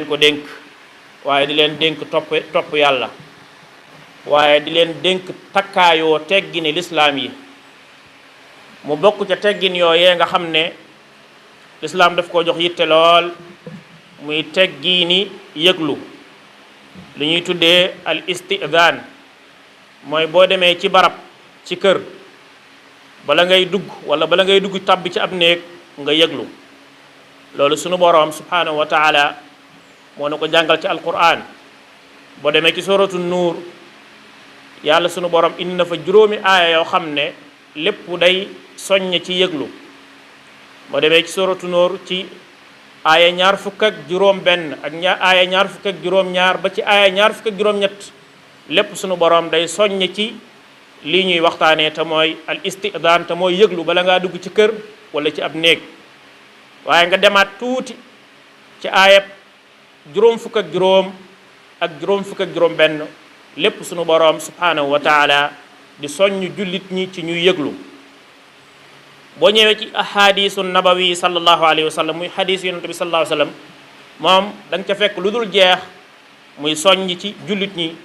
ko dénk waaye di leen dénk topp yàlla waaye di leen dénk takkaayoo teggini lislaam yi mu bokk ca teggin yooyee nga xam ne lislaam daf ko jox yitte lool muy teggini yëglu li ñuy tuddee al istidaan mooy boo demee ci barab ci kër bala ngay dugg wala bala ngay dugg tàbbi ci ab néeg nga yëglu loolu sunu boroom subhanahu wa taala moo na ko jàngal ci alquran boo demee ci suratu nuur yàlla sunu boroom indi na fa juróomi aaya yoo xam ne lépp day soññ ci yëglu boo demee ci suratu nuur ci aaya ñaar fukk ak juróom benn ak aaya ñaar fukk ak juróom ñaar ba ci aaya ñaar fukk ak juróom ñett lépp sunu boroom day soññ ci lii ñuy waxtaanee te mooy al istidaan te mooy yëglu bala ngaa dugg ci kër wala ci ab néeg waaye nga demaat tuuti ci aayab juróom fukk ak juróom fukk ak juróom benn lépp sunu boroom subhanahu wa taala di soññ jullit ñi ci ñuy yëglu boo ñëwee ci ahadisu nabawi sallallahu alayhi wa sallam muy hadis yonent bi sallallahu alayhi wa sallam moom da nga ca fekk lu dul jeex muy soññ ci jullit ñi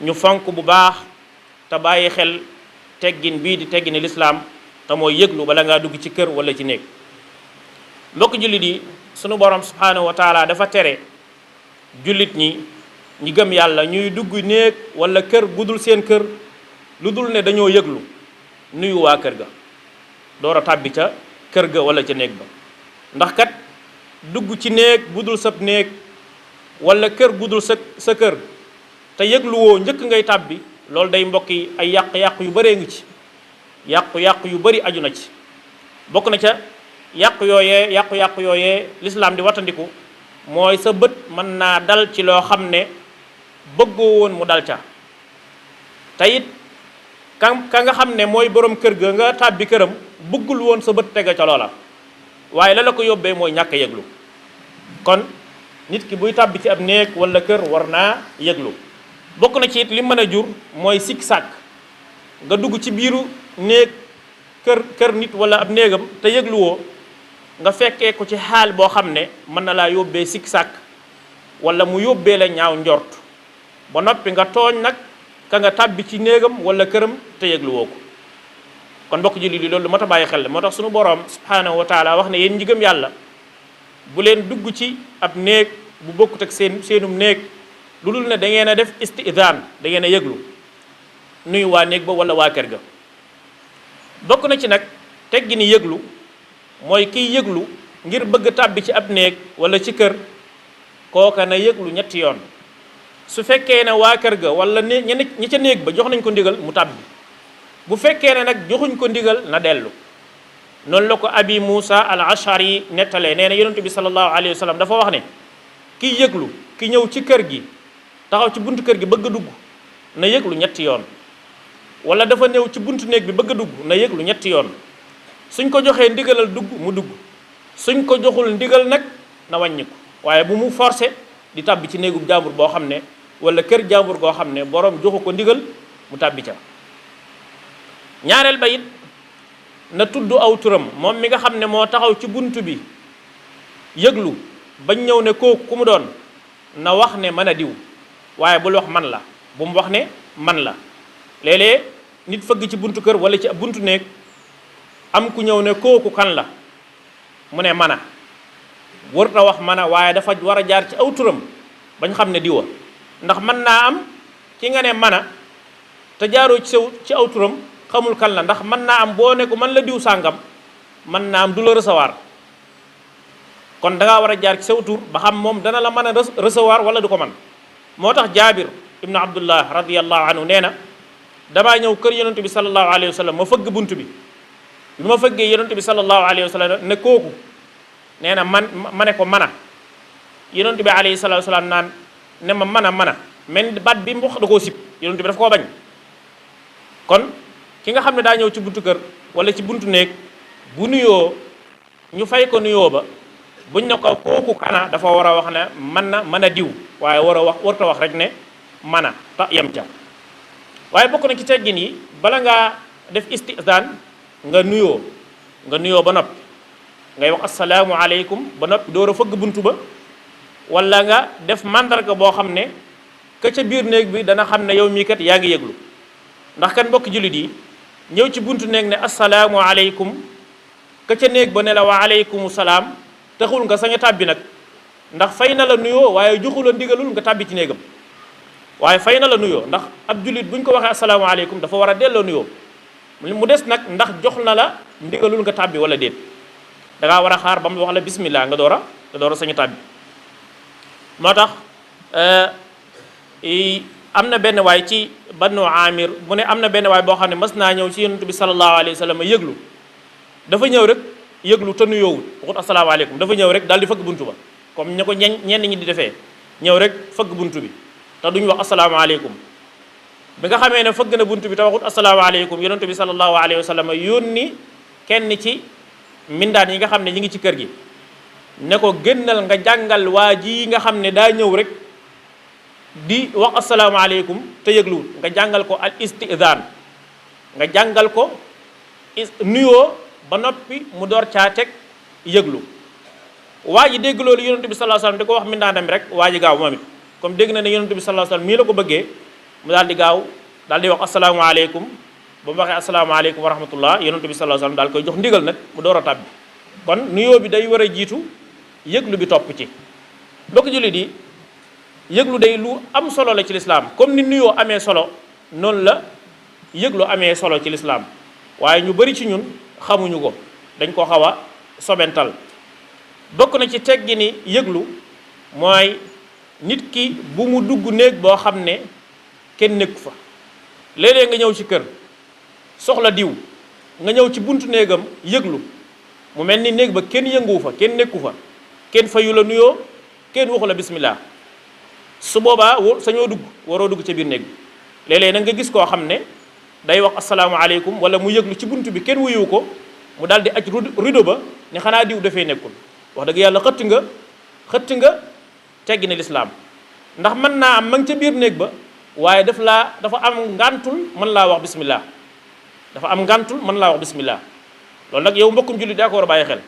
ñu fonk bu baax te bàyyi xel teggin bii di teggini lislaam te mooy yëglu bala ngaa dugg ci kër wala ci néeg mbokk jullit yi sunu borom subhanahu wa taala dafa tere jullit ñi gëm yàlla ñuy dugg néeg wala kër gudul seen kër lu dul ne dañoo yëglu nuyu waa kër ga door a tàbbi ca kër ga wala ca néeg ba ndax kat dugg ci néeg budul sab néeg wala kër gudul sa kër te yëgluwoo njëkk ngay tàbbi loolu day mbokk yi ay yàq-yàq yu bëree ngi ci yàqu-yàqu yu bëri aju na ci bokk na ca yàqu-yàqu yooyee lislaam di wattandiku mooy sa bët mën naa dal ci loo xam ne bëggoo woon mu dal ca te it ka nga xam ne mooy borom kër ga nga tàbbi këram bëggul woon sa bët tega ca loola waaye la ko yóbbee mooy ñàkk a yëglu kon nit ki buy tàbbi ci ab néeg wala kër war naa yëglu bokk na ci it li mën a jur mooy sikk sàkk nga dugg ci biiru néeg kër nit wala ab néegam te yëgluwoo nga fekkee ko ci xaal boo xam ne mën na laa yóbbee sikk sàkk wala mu yóbbee la ñaaw njort ba noppi nga tooñ nag ka nga tàbbi ci néegam wala këram te yëgluwoo ko kon mbokk jullit yi loolu moo tax bàyyi xel moo tax sunu boroom subhanahu wa taala wax ne yéen ñi gëm yàlla bu leen dugg ci ab néeg bu bokkut ak seenum néeg lu dul ne da ngeen a def istidaan da ngeen a yëglu nuyu waa néeg ba wala waa kër ga bokk na ci nag teggi ni yëglu mooy kiy yëglu ngir bëgg tàbbi ci ab néeg wala ci kër kooka na yëglu ñetti yoon su fekkee ne waa kër ga wala ñi ca néeg ba jox nañ ko ndigal mu tàbbi bu fekkee ne nag joxuñ ko ndigal na dellu noonu la ko abi Moussa al Ashari nettalee nee na yonent bi sallallahu alayhi wa sallam dafa wax ne kiy yëglu ki ñëw ci kër gi taxaw ci buntu kër gi bëgg a dugg na yëglu ñetti yoon wala dafa ñëw ci buntu néeg bi bëgg a dugg na yëglu ñetti yoon suñ ko joxee ndigalal dugg mu dugg suñ ko joxul ndigal nag na wàññi ko waaye bu mu forcé di tàbbi ci néegub jàmbur boo xam ne wala kër jàmbur goo xam ne boroom joxu ko ndigal mu tàbbi ca ñaareel ba it na tudd aw turam moom mi nga xam ne moo taxaw ci bunt bi yëglu bañ ñëw ne kooku ku mu doon na wax ne mën a diw waaye bul wax man la bu mu wax ne man la léeg-léeg nit fëgg ci buntu kër wala ci buntu néeg am ku ñëw ne kooku kan la mu ne mana warut a wax mana waaye dafa war a jaar ci aw turam bañ xam ne diwa ndax mën naa am ki nga ne mana te jaaroo ci aw turam xamul kan la ndax mën naa am boo ne ko man la diw sàngam mën naa am du la recevoir kon da ngaa war a jaar ci saw tur ba xam moom dana la mën a recevoir wala du ko man moo tax jaabir ibnu abdullah radiyallahu anhu nee na damaa ñëw kër yonent bi sallallahu alayhi wa sallam ma fëgg bunt bi ma fëggee yonent bi sallallahu alayhi wa sallam ne kooku nee na ma ne ko mana yonent bi alayhi salatu wasalaam naan ne ma mana men baat bi mu wax da koo sib yonent bi daf koo bañ kon ki nga xam ne daa ñëw ci buntu kër wala ci buntu néeg bu nuyoo ñu fay ko nuyoo ba buñ ne ko kooku kana dafa war a wax ne mën a diw waaye warta wax rek ne mana ta yem ca waaye bokk na ci teggin yi bala ngaa def istizaan nga nuyoo ba noppi ngay wax asalaamu aleykum ba noppi door a fëgg buntu ba wala nga def màndarga boo xam ne ka ca biir néeg bi dana xam ne yow mii kat yaa ngi yëglu. ndax kan mbokki jullit yi ñëw ci buntu néeg ne assalaamu aleykum ka ca néeg ba ne la wa aleykumu salaam taxul nga sañ a tàbbi nag, ndax fay na la nuyoo waaye joxu la ndigalul nga tàbbi ci néegam. waaye fay na la nuyoo ndax ab jullit buñ ko waxee assalaamu aleykum dafa war a delloo nuyoo. mu des nag ndax jox na la ndigalul nga tàbbi wala déet, da ngaa war a xaar ba mu wax la bismillah nga door a sañ a tàbbi. moo tax am na benn waay ci Banu Amir mu ne am na benn waay boo xam ne mas naa ñëw ci yonent bi sallallahu alayhi wa sallam yëglu. dafa ñëw rek yëglu te nuyoowul waxut asalaamaaleykum, dafa ñëw rek daal di fëgg buntu ba comme ña ko ñenn ñi di defee, ñëw rek fëgg buntu bi te duñu wax asalaamaaleykum. bi nga xamee ne fëgg na buntu bi te waxut asalaamaaleykum, yonent bi sallallahu alayhi wa sallam yónni kenn ci mindaan yi nga xam ne ñi ngi ci kër gi ne ko génnal nga jàngal waa ji nga xam ne daa ñëw rek di wax asalaamaaleykum te yëgluwul, nga jàngal ko al istidaan, nga jàngal ko nuyoo ba noppi mu door caa teg yëglu. waa ji dégg loolu yonent bi sallallahu alayhi wasallam di ko wax mindaanam rek waa ji gaaw moom it comme dégg na ne yonent bi sallallahu alayhi wasallam mii la ko bëggee mu daal di gaaw daal di wax asalaamaaleykum. ba mu waxee asalaamaaleykum wa rahmatullah yonent bi sallallahu alayhi wasallam daal koy jox ndigal nag mu door a tàbbi. kon nuyoo bi day war a jiitu yëglu bi topp ci. mbokk jullit yi yëglu day lu am solo la ci lislaam comme ni nuyoo amee solo noonu la yëglu amee solo ci lislaam waaye ñu bari ci ñun xamuñu ko, dañ ko xaw a sobental. bokk na ci teggi ni yëglu mooy nit ki bu mu dugg néeg boo xam ne kenn nekku fa. léeg-léeg nga ñëw ci kër soxla diw nga ñëw ci buntu néegam yëglu mu mel ni néeg ba kenn yënguwu fa, kenn nekku fa, kenn fayu la nuyoo, kenn waxu la bismillah. su boobaa sañoo dugg, waroo dugg ca biir néeg bi. léeg-léeg nag nga gis koo xam ne day wax asalaamaaleykum wala mu yëglu ci buntu bi kenn wuyu ko mu daal di aj rido ba ne xanaa diw dafay nekkul. wax dëgg yàlla xëtt nga teggi ne lislaam ndax mën naa am ma ngi ca biir néeg ba waaye dafa am ngàntul mën laa wax bismillah, dafa am ngàntul mën laa wax bismillah. loolu nag yow mbokkum jullit daa ko war a bàyyi xel.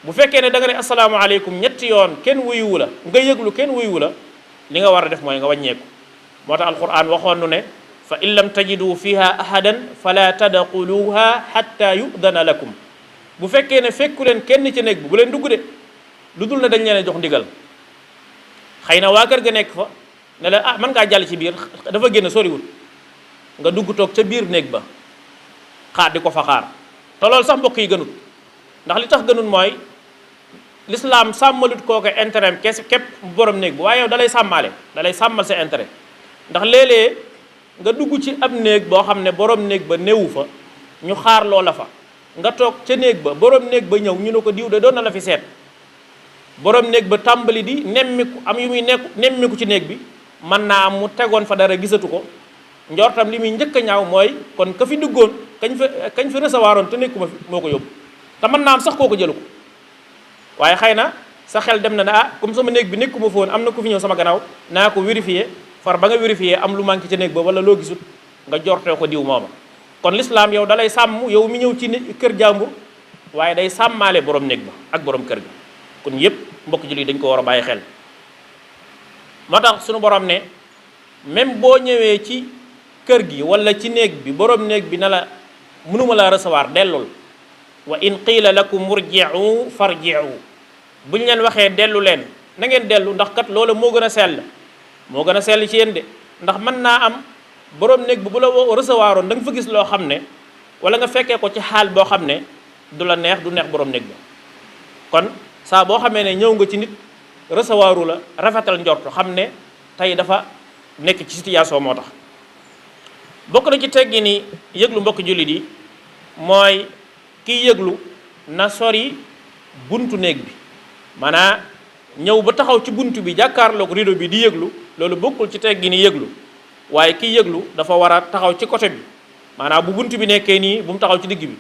bu fekkee ne da nga ne asalaamaaleykum ñetti yoon kenn wuyuwu la, nga yëglu kenn wuyuwu la, li nga war a def mooy nga wàññeeku. moo tax alquran waxoon nu ne fa in lam tajidu fiha ahadan fala tadxuluha hatta yudana lakum. bu fekkee ne fekku leen kenn ci néeg bi bu leen dugg de lu dul ne dañ leen jox ndigal. xëy na waa kër ga nekk fa ne la mën ngaa jàll ci biir, dafa génn soriwul, nga dugg toog ca biir néeg ba xaar di ko fa xaar. te loolu sax mbokk yi gënut, ndax li tax gënut mooy l'islam sàmmalut kooku intérêt képp borom néeg bi waaye yow dalay sàmmaale, dalay sàmmal sa intérêt. ndax léeg-léeg nga dugg ci ab néeg boo xam ne borom néeg ba néewu fa, ñu xaar loola fa nga toog ca néeg ba borom néeg ba ñëw ñu ne ko diw de doon na la fi seet. borom néeg ba tàmbali di nemmiku am yu muy nemmiku ci néeg bi, mën naa am mu tegoon fa dara gisatu ko, njortam li muy njëkk a ñaaw mooy kon ka fi duggoon kañ fi recevoiroon te nekkuma fi moo ko yóbbu. te mën naa am sax kooku jëlu ko waaye xëy na sa xel dem na ne comme sama néeg bi nekkuma fa woon am na ku fi ñëw sama gannaaw naa ko vérifier, far ba nga vérifier am lu manqué ca néeg ba wala loo gisut nga jortee ko diw mooma. kon l'islam yow dalay sàmm yow mi ñëw ci kër jàmbur waaye day sàmmaale borom néeg ba ak borom kër ga. kon yépp mbokk jullit dañ ko war a bàyyi xel. moo tax sunu borom ne même boo ñëwee ci kër gi wala ci néeg bi borom néeg bi na la mënuma laa recevoir dellul. wa in qiila lakum murji'u farji'u, buñ leen waxee dellu leen na ngeen dellu, ndax kat loola moo gën a sell ci yéen de. ndax mën naa am borom néeg bi bu la recevoir oon da nga fa gis loo xam ne wala nga fekkee ko ci xaal boo xam ne du la neex, du neex borom néeg ba. kon saa boo xamee ne ñëw nga ci nit recevoiru la, rafetal njortu xam ne tey dafa nekk ci situation moo tax. bokk na ci teggi ni yëglu mbokk jullit yi mooy kiy yëglu na sori buntu néeg bi. maanaam ñëw ba taxaw ci buntu bi jàkkaarloog rideau bi di yëglu, loolu bokkul ci teggi ni yëglu. waaye kiy yëglu dafa war a taxaw ci côté bi, maanaam bu buntu bi nekkee nii bu mu taxaw ci digg bi,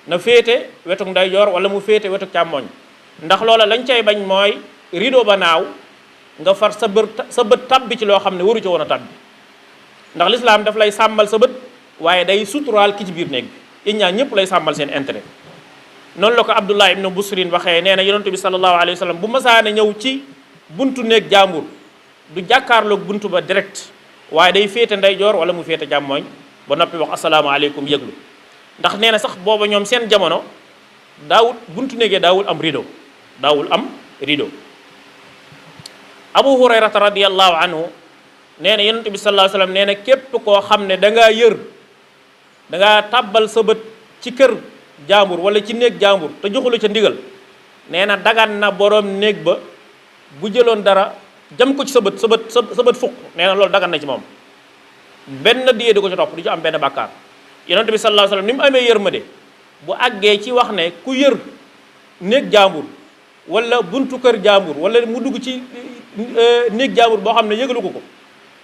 na féete wetuk ndeyjoor wala mu féete wetuk càmmoñ. ndax loola lañ cay bañ mooy rideau ba naaw nga far sa bët tabbi ci loo xam ne waru ci woon a tabbi. ndax lislaam daf lay sàmmal sa bët waaye day suturaal ki ci biir néeg bi. yéen ñaar ñëpp lay sàmmal seen intérêt. noonu la ko Abdullah ibnu Busrin waxee, nee na yonent bi sallallahu alayhi wa sallam bu masaana ñëw ci buntu néeg jàmbur du jàkkaarloog buntu ba direct waaye day féete ndeyjoor wala mu féete càmmooñ ba noppi wax asalaamaaleykum yëglu ndax nee na sax booba ñoom seen jamono daawul buntu néegee daawul am rideau Abu Hurayrata radiyallahu anhu nee na yonent bi sallallahu alayhi wasallam nee na képp koo xam ne da ngaa tàbbal sa bët ci kër jàmbur wala ci néeg jàmbur te joxula ca ndigal nee na dagan na boroom néeg ba bu jëloon dara jam ko ci sa bët fukk nee na loolu dagan na ci moom benn diye di ko ci topp du ci am benn bàkkaar yonent bi sallallahu alayhi wasallam ni mu amee yërmande bu àggee ci wax ne ku yër néeg jàmbur wala buntu kër jàmbur wala mu dugg ci néeg jàmbur boo xam ne yëgalu ko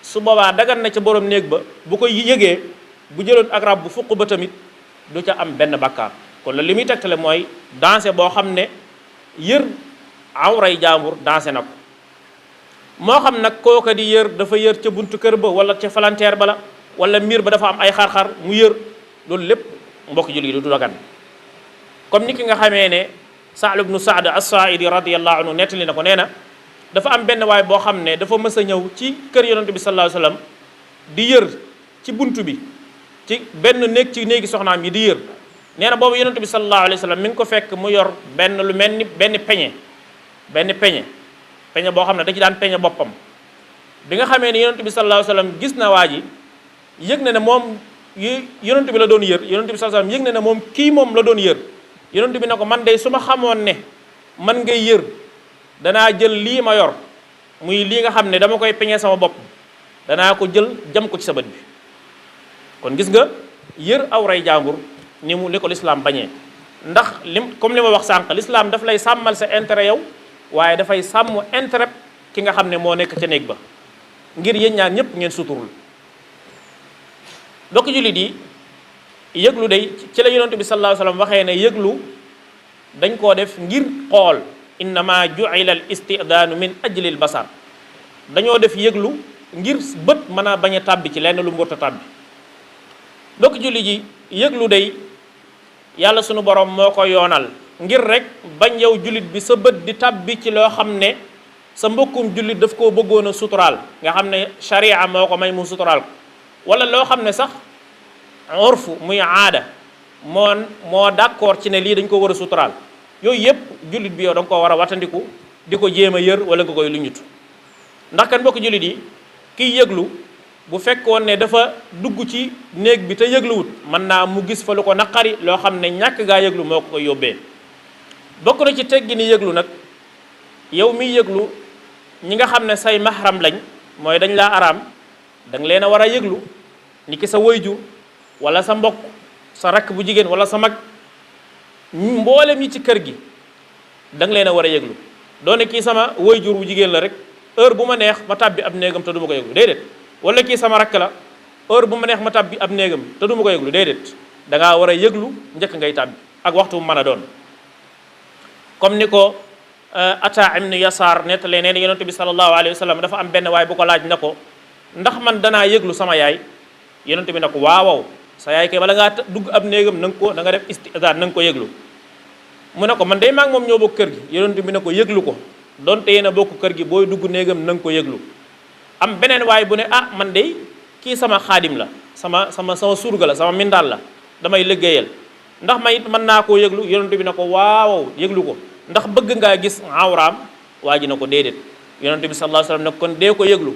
su boobaa dagan na ca borom néeg ba bu ko yëgee bu jëloon ak rab bu fukk ba tamit du ca am benn bàkkaar kon la li muy tegtale mooy danse boo xam ne yër awray jàmbur danse na ko moo xam nag kooka di yër dafa yër ca buntu kër ba wala ca falanteer ba la wala miir ba dafa am ay xar-xar mu yër loolu lépp mbokk jullit yi du dagan comme ni ki nga xamee ne Sahl ibnu Saad as-Saaidi radiyallahu anhu nettali na ko nee na dafa am benn waay boo xam ne dafa mës a ñëw ci kër yonent bi sallallahu alayhi wasallam di yër ci buntu bi ci benn néeg ci néegi soxnaam yi di yër nee na boobu yonent bi sallallahu alayhi wasallam mi ngi ko fekk mu yor benn lu mel ni benn peñe boo xam ne da ci daan peñe boppam bi nga xamee ne yonent bi sallallahu alayhi wasallam gis na waa ji yëg na ne moom yonent bi la doon yër yonent bi sallallahu alayhi wasallam yëg na ne moom kii moom la doon yër yonent bi ne ko man de su ma xamoon ne man ngay yër danaa jël lii ma yor muy lii nga xam ne dama koy peñe sama bopp danaa ko jël jam ko ci sa bët bi kon gis nga yër awray jàmbur ni ko lislaam bañee ndax comme li ma wax sànq lislaam daf lay sàmmal sa intérêt yow waaye dafay sàmm intérêt ki nga xam ne moo nekk ca néeg ba ngir yéen ñaar ñëpp ngeen suturul dokk jullit yi yëglu day ci la yonent bi sallallahu alayhi wasallam waxee ne yëglu dañ koo def ngir xool innama ju'ila al istidaanu min ajli al basar dañoo def yëglu ngir bët mën a bañ a tàbbi ci lenn lu mu warta tàbbi dokk jullit yi yëglu day yàlla sunu borom moo ko yoonal ngir rek bañ yow jullit bi sa bët di tàbbi ci loo xam ne sa mbokkum jullit daf koo bëggoon a suturaal nga xam ne sharia moo ko may mu suturaal ko wala loo xam ne sax urfu muy aada moo d'accord ci ne lii dañ ko war a suturaal yooyu yëpp jullit bi yow da nga ko war a watandiku di ko jéem a yër wala nga koy lu ñutu ndax kan mbokk jullit yi kiy yëglu bu fekkoon ne dafa dugg ci néeg bi te yëgluwut mën naa mu gis fa lu ko naqari loo xam ne ñàkk gaa yëglu moo ko koy yóbbee bokk na ci teggi ni yëglu nag yow miy yëglu ñi nga xam ne say mahram lañ mooy dañ laa araam da nga leen a war a yëglu ni ki sa wayjur wala sa mbokk sa rakk bu jigéen wala sa mag mboolem yi ci kër gi da nga leen a war a yëglu doone kii sama wayjur bu jigéen la rek heure bu ma neex ma tàbbi ab néegam te du ma ko yëglu déedéet wala kii sama rakk la heure bu ma neex ma tàbbi ab néegam te du ma ko yëglu déedéet da ngaa war a yëglu njëkk ngay tàbbi ak waxtu bu mën a doon comme ni ko Ata ibn Yasaar nettalee nee na yonent bi sallallahu alayhi wa sallam dafa am benn waay bu ko laaj na ko ndax man danaa yëglu sama yaay yonent bi ne ko waaw sa yaay kay bala ngaa dugg ab néegam na nga def istidaan na nga ko yëglu mu ne ko man day maa ngi moom ñoo bokk kër gi yonent bi ne ko yëglu ko donte yéen a bokk kër gi booy dugg néegam na nga ko yëglu am beneen waay bu ne ah man day kii sama xaadim la sama surga la sama mindaal la damay liggéeyal ndax ma it mën naa koo yëglu yonent bi ne ko waaw yëglu ko ndax bëgg ngaa gis awraam waa ji na ko déedéet yonent bi sallallahu alayhi wasallam ne kon dee ko yëglu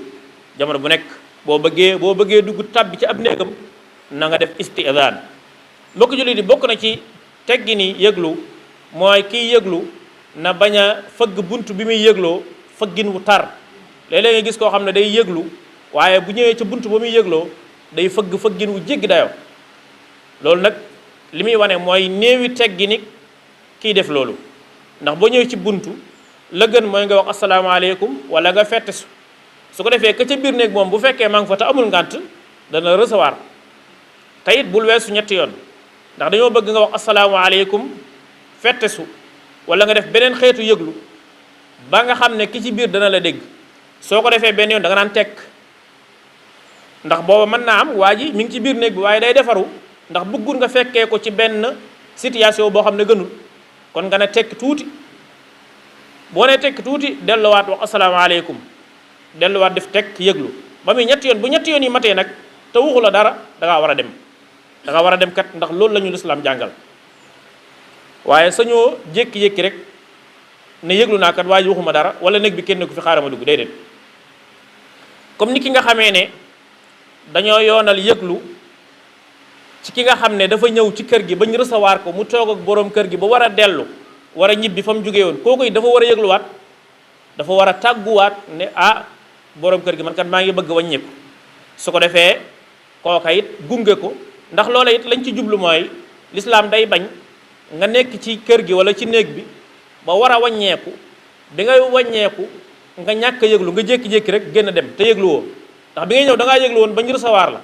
jamono bu nekk boo bëggee dugg tàbbi ci ab néegam na nga def istidaan mbokk jullit di bokk na ci teggi ni yëglu mooy kiy yëglu na bañ a fëgg bunt bi muy yëgloo fëggin wu tar léeg-léeg nga gis koo xam ne day yëglu waaye bu ñëwee ci bunt ba muy yëgloo day fëggin wu jéggi dayoo loolu nag li muy wane mooy néewi teggi ni kiy def loolu ndax boo ñëwee ci buntu la gën mooy nga wax asalaamaaleykum wala nga fette su ko defee ka ca biir néeg moom bu fekkee maa ngi fa te amul ngànt dana recevoir te it bul weesu ñetti yoon ndax dañoo bëgg nga wax asalaamaaleykum fette su wala nga def beneen xeetu yëglu ba nga xam ne ki ci biir dana la dégg soo ko defee benn yoon da nga naan tekk ndax booba mën naa am waa ji mi ngi ci biir néeg bi waaye day defaru ndax bëggul nga fekkee ko ci benn situation boo xam ne gënul kon nga ne tekk tuuti boo nee tekk tuuti delluwaat wax asalaamaaleykum delluwaat def tekk yëglu ba muy ñetti yoon bu ñetti yoon yi matee nag te waxu la dara da ngaa war a dem da ngaa war a dem kat ndax loolu la ñu lislaam jàngal waaye sañoo jékki-jékki rek ne yëglu naa kat waa ji waxuma dara wala néeg bi kenn ku fi xaaral ma dugg déedéet comme ni ki nga xamee ne dañoo yoonal yëglu ci ki nga xam ne dafa ñëw ci kër gi bañ recevoir ko mu toog ak boroom kër gi ba war a dellu war a ñibbi fa mu jógee woon kooku it dafa war a yëgluwaat dafa war a tàgguwaat ne ah boroom kër gi man kat maa ngi bëgg wàññeeku su ko defee kooka it gunge ko ndax loola it lañ ci jublu mooy lislaam day bañ nga nekk ci kër gi wala ci néeg bi ba war a wàññeeku bi ngay wàññeeku nga ñàkk a yëglu nga jékki-jékki rek génn dem te yëglu woo ndax bi ngay ñëw da ngaa yëglu woon bañ recevoir la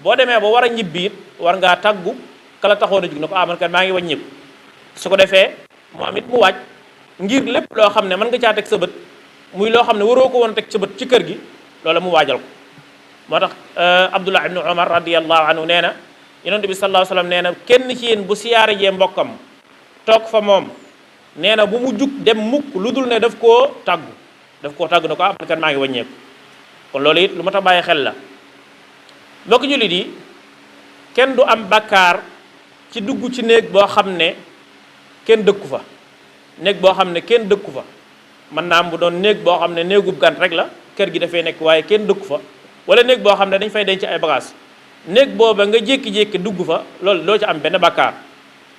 boo demee ba war a ñibbi it war ngaa tàggu kala taxoon a jug ne ko ah man kat maa ngi wàññeeku su ko defee moom it mu waaj ngir lépp loo xam ne mën nga caa teg sa bët muy loo xam ne waroo ko woon teg sa bët ci kër gi loola mu waajal ko moo tax Abdullah ibnu Umar radiyallahu anhu nee na yonent bi sallallahu alayhi wa sallam nee na kenn ci yéen bu siyaare jee mbokkam toog fa moom nee na bu mu jug dem mukk lu dul ne daf koo tàggu ne ko ah man kat maa ngi wàññeeku kon loolu it lu ma ta bàyyi xel la mbokk jullit yi kenn du am bakkaar ci dugg ci néeg boo xam ne kenn dëkku fa néeg boo xam ne kenn dëkku fa mën naa am bu doon néeg boo xam ne néegub gan rek la kër gi dafay nekk waaye kenn dëkku fa wala néeg boo xam ne dañ fay denc ay bagages néeg booba nga jékki-jékki dugg fa loolu doo ci am benn bakkaar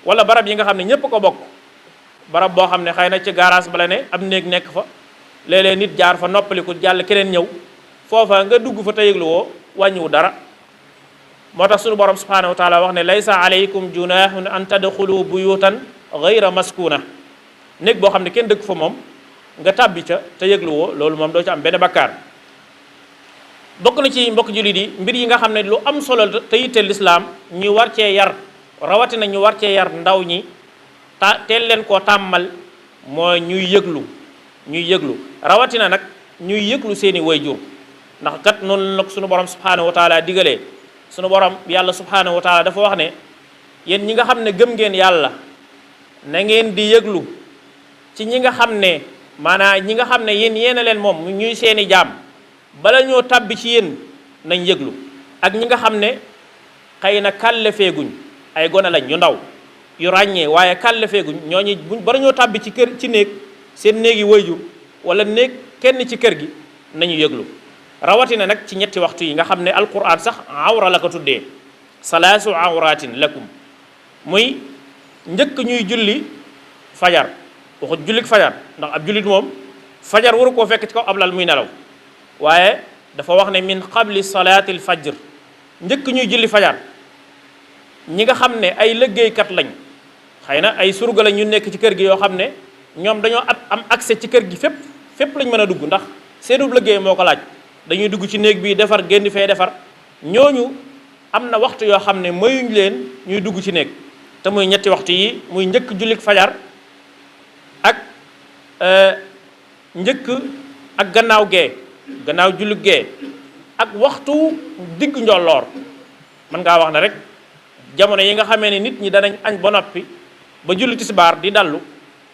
wala barab yi nga xam ne ñépp ko bokk barab boo xam ne xëy na ci garage bala ne am néeg nekk fa léeg-léeg nit jaar fa noppaliku jàll keneen ñëw foofa nga dugg fa te yëglu woo wàññiwu dara moo tax sunu borom subhanahu wa taala wax ne laysa alaykum junahun an tadxulu buyutan gayra maskuna néeg boo xam ne kenn dëkk fa moom nga tàbbi ca te yëglu woo loolu moom doo ci am benn bakkaar bokk na ci mbokk jullit yi mbir yi nga xam ne lu am solo te yitteel lislaam ñu war cee yar rawatina ñu war cee yar ndaw ñi teel leen koo tàmmal mooy ñuy yëglu rawatina nag ñuy yëglu seeni wayjur ndax kat noonu nag sunu borom subhanahu wa taala digalee sunu borom yàlla subhanahu wa taala dafa wax ne yéen ñi nga xam ne gëm ngeen yàlla na ngeen di yëglu ci ñi nga xam ne maanaam ñi nga xam ne yéen a leen moom ñuy seeni jaam bala ñoo tàbbi ci yéen nañ yëglu ak ñi nga xam ne xëy na kàllafeeguñ ay gone lañ yu ndaw yu ràññee waaye kàllafeeguñ ñooñu buñ bala ñoo tàbbi ci kër ci néeg seen néegi wayjur wala néeg kenn ci kër gi nañu yëglu rawatina nag ci ñetti waxtu yi nga xam ne alquran sax awra la ko tuddee salaasu awratin lakum muy njëkk ñuy julli fajar waxut jullik fajar ndax ab jullit moom fajar waru koo fekk ci kaw ab lal muy nelaw waaye dafa wax ne min qabli salaatil fajr njëkk ñuy julli fajar ñi nga xam ne ay liggéeykat lañ xëy na ay surga lañ ñu nekk ci kër gi yoo xam ne ñoom dañoo am accès ci kër gi fépp lañ mën a dugg ndax seenub liggéey moo ko laaj dañuy dugg ci néeg bi defar génn fee defar ñooñu am na waxtu yoo xam ne mayuñ leen ñuy dugg ci néeg te muy ñetti waxtu yi muy njëkk jullik fajar ak njëkk ak gannaaw jullik gee ak waxtu digg njolloor mën ngaa wax ne rek jamono yi nga xamee ne nit ñi danañ añ ba noppi ba julli tisbaar di dallu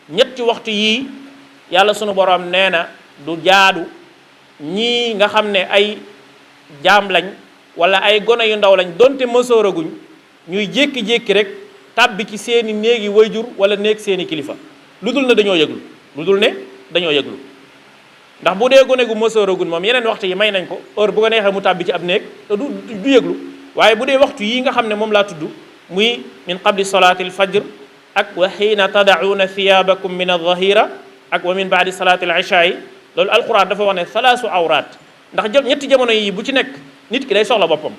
ñetti waxtu yii yàlla sunu borom nee na du jaadu ñii nga xam ne ay jaam lañ wala ay gone yu ndaw lañ donte mësooraguñ ñuy jékki-jékki rek tàbbi ci seeni néegi wayjur wala néeg seeni kilifa lu dul ne dañoo yëglu ndax bu dee gone gu mësooraguñ moom yeneen waxtu yi may nañ ko heure bu ko neexee mu tàbbi ci ab néeg te du yëglu waaye bu dee waxtu yii nga xam ne moom laa tudd muy min qabli salaatil fajr ak wa xiina tadacuuna thiyaabakum min aldahira ak wa min baadi salaatil ishaa yi loolu alquran dafa wax ne salaasu awraat ndax ñetti jamono yi bu ci nekk nit ki day soxla boppam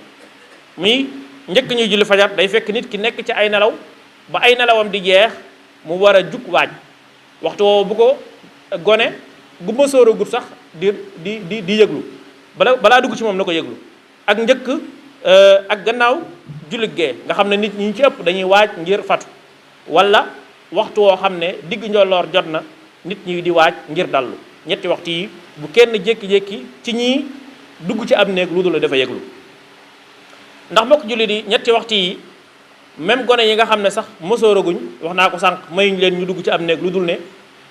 muy njëkk ñuy julli fajar day fekk nit ki nekk ci ay nelaw ba ay nelawam di jeex mu war a jug waaj waxtu woowu bu ko gone gu mësoor a gut sax di yëglu balaa dugg ci moom na ko yëglu ak njëkk ak gannaaw jullit gee nga xam ne nit ñi ci ëpp dañuy waaj ngir fatu wala waxtu woo xam ne digg njolloor jot na nit ñi di waaj ngir dallu ñetti waxtu yi bu kenn jékki-jékki ci ñii dugg ci ab néeg lu dul dafa yëglu ndax mbokk jullit yi ñetti waxtu yi même gone yi nga xam ne sax mësooraguñ wax naa ko sànq mayuñ leen ñu dugg ci ab néeg lu dul ne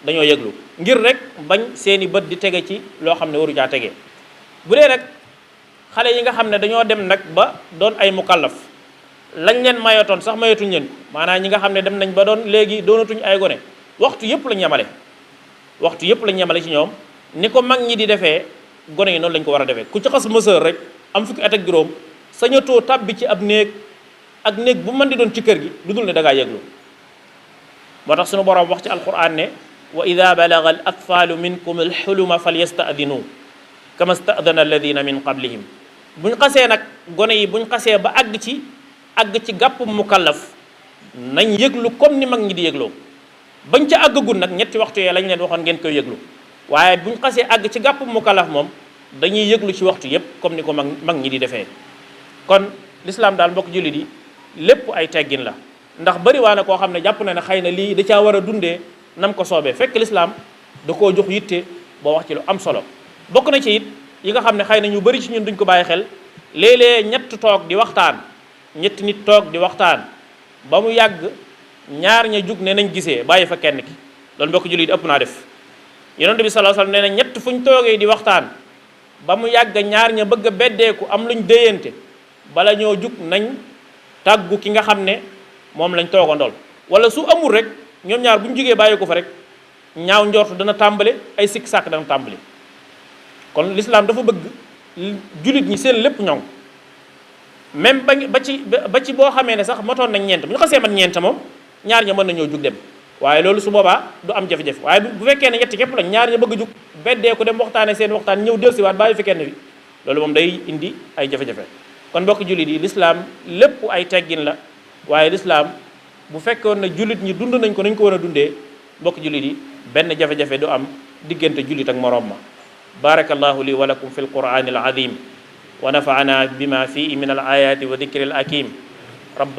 dañoo yëglu ngir rek bañ seeni bët di tege ci loo xam ne waru caa tege. bu dee rek xale yi nga xam ne dañoo dem nag ba doon ay mukallaf lañ leen mayatoon sax mayatuñ leen maanaam ñi nga xam ne dem nañ ba doon léegi doonatuñ ay gone waxtu yëpp lañ yemale waxtu yëpp lañ yemale ci ñoom ni ko mag ñi di defee gone yi noonu lañ ko war a defee ku ci xas mëseur rek am fukki at ak juróom sañatoo tàbbi ci ab néeg ak néeg bu mën di doon ci kër gi lu dul ne da ngaa yëglu moo tax suñu borom wax ci alquran ne wa ida balaga al atfalu minkum al xuluma falyastadinu kama stadana alladina min qablihim buñ xasee nag gone yi buñ xasee ba àgg ci gàpp mukallaf nañ yëglu comme ni mag ñi di yëgloo bañ ca àggagul nag ñetti waxtu yee lañ leen waxoon ngeen koy yëglu waaye buñ xasee àgg ci gàpp mukallaf moom dañuy yëglu ci waxtu yépp comme ni ko mag ñi di defee. kon l'islam daal mbokk jullit yi lépp ay teggin la ndax bari waa na koo xam ne jàpp na ne xëy na lii da caa war a dundee nam ko soobee fekk l'islam da koo jox yitte boo wax ci lu am solo. bokk na ci it yi nga xam ne xëy na ñu bari ci ñun duñ ko bàyyi xel léeg-léeg ñett toog di waxtaan ñetti nit toog di waxtaan ba mu yàgg ñaar ña jug ne nañ gisee bàyyi fa kenn ki loolu mbokk jullit ëpp naa def. yonent bi sallallahu alayhi wasallam nee na ñett fu ñu toogee di waxtaan ba mu yàgg ñaar ña bëgg a beddeeku am luñ déyante bala ñoo jug nañ tàggu ki nga xam ne moom lañ toogandool wala su amul rek ñoom ñaar bu ñu jugee bàyyi ko fa rek ñaaw njort dana tàmbale ay sikk sàkk dana tàmbali. kon l'islam dafa bëgg jullit ñi seen lépp ñoŋ même ba ci boo xamee ne sax matoon nañ ñeent bu ñu xasee mat ñeent moom ñaar ña mën nañoo jug dem waaye loolu su boobaa du am jafe-jafe waaye bu fekkee ne ñetti képp lañ ñaar ña bëgg a jug beddee ko dem waxtaane seen waxtaan ñëw dellusiwaat bàyyi fi kenn bi loolu moom day indi ay jafe-jafe. kon mbokk jullit yi l'islam lépp ay teggin la waaye l'islam bu fekkoon ne jullit ñi dund nañ ko nañ ko war a dundee mbokk jullit yi benn jafe-jafe du am diggante jullit ak moroom ma. barakallahu li wa lakum fi alqur'ani alazim wa nafa'ana bima fihi min alayati wa dhikril hakim rabbana